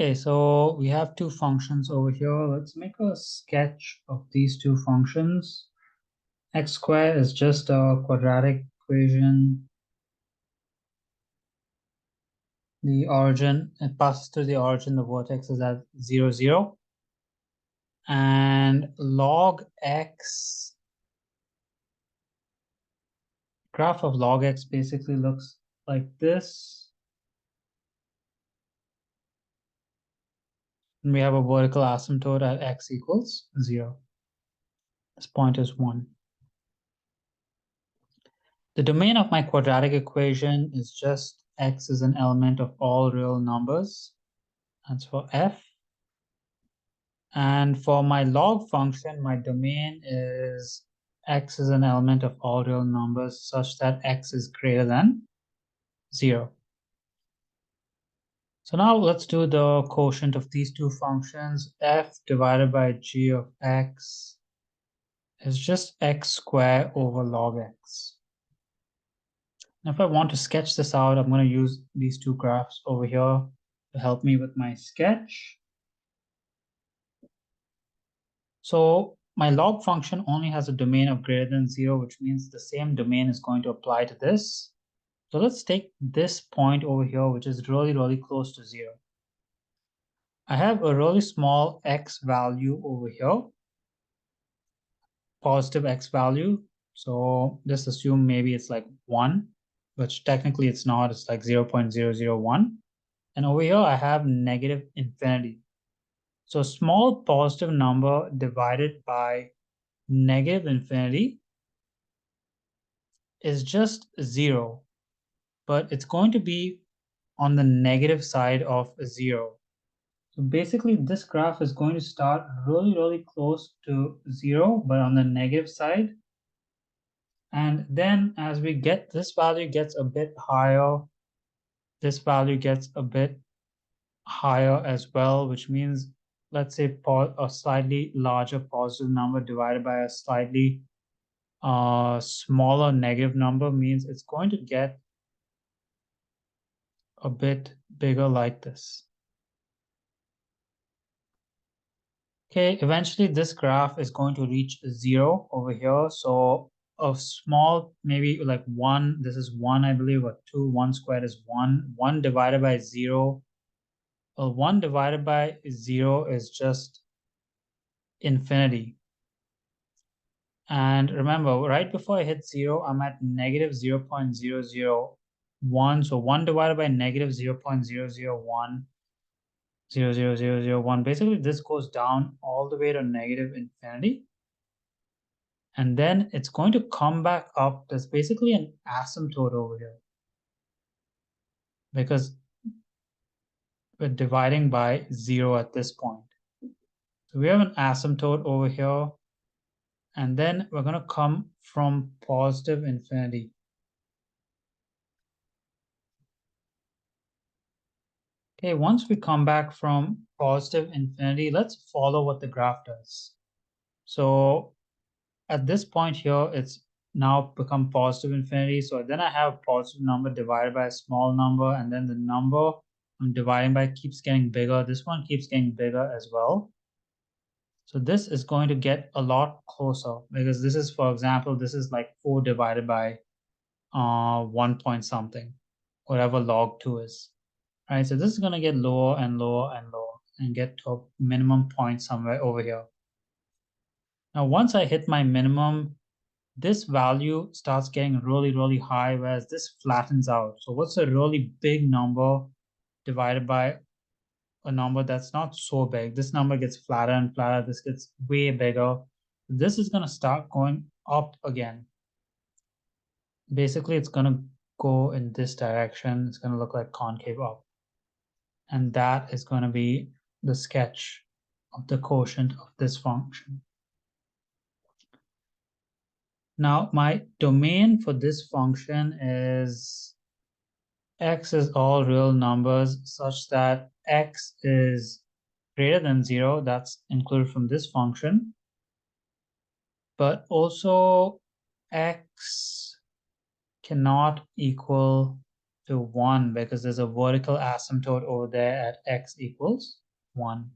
Okay, so we have two functions over here. Let's make a sketch of these two functions. X squared is just a quadratic equation. The origin, it passes through the origin, the vertex is at 0, 0. And log x, graph of log x basically looks like this. And we have a vertical asymptote at x equals 0. This point is 1. The domain of my quadratic equation is just x is an element of all real numbers. That's for f. And for my log function, my domain is x is an element of all real numbers such that x is greater than 0. So now let's do the quotient of these two functions. F divided by g of x is just x squared over log x. Now, if I want to sketch this out, I'm going to use these two graphs over here to help me with my sketch. So my log function only has a domain of greater than 0, which means the same domain is going to apply to this. So let's take this point over here, which is really, really close to 0. I have a really small x value over here, positive x value. So just assume maybe it's like 1, which technically it's not, it's like 0.001. And over here I have negative infinity. So small positive number divided by negative infinity is just 0, but it's going to be on the negative side of 0. So basically this graph is going to start really, really close to 0, but on the negative side. And then as we get, this value gets a bit higher, this value gets a bit higher as well, which means, let's say a slightly larger positive number divided by a slightly smaller negative number means it's going to get a bit bigger like this. Okay, eventually this graph is going to reach 0 over here. So a small, maybe like 1, this is 1, I believe, or 2, 1 squared is 1. 1 divided by 0. Well, 1 divided by 0 is just infinity. And remember, right before I hit 0, I'm at negative 0.001. So 1 divided by negative 0.001, 0.00001. Basically, this goes down all the way to negative infinity. And then it's going to come back up. There's basically an asymptote over here because we're dividing by 0 at this point. So we have an asymptote over here. And then we're going to come from positive infinity. Okay, once we come back from positive infinity, let's follow what the graph does. So at this point here, it's now become positive infinity. So then I have a positive number divided by a small number, and then the number I'm dividing by keeps getting bigger. This one keeps getting bigger as well. So this is going to get a lot closer because this is, for example, this is like 4 divided by 1 point something, whatever log 2 is. Right, so this is going to get lower and lower and lower and get to a minimum point somewhere over here. Now, once I hit my minimum, this value starts getting really, really high, whereas this flattens out. So what's a really big number divided by a number that's not so big? This number gets flatter and flatter. This gets way bigger. This is going to start going up again. Basically, it's going to go in this direction. It's going to look like concave up. And that is going to be the sketch of the quotient of this function. Now, my domain for this function is x is all real numbers such that x is greater than 0. That's included from this function. But also x cannot equal to 1 because there's a vertical asymptote over there at x equals 1.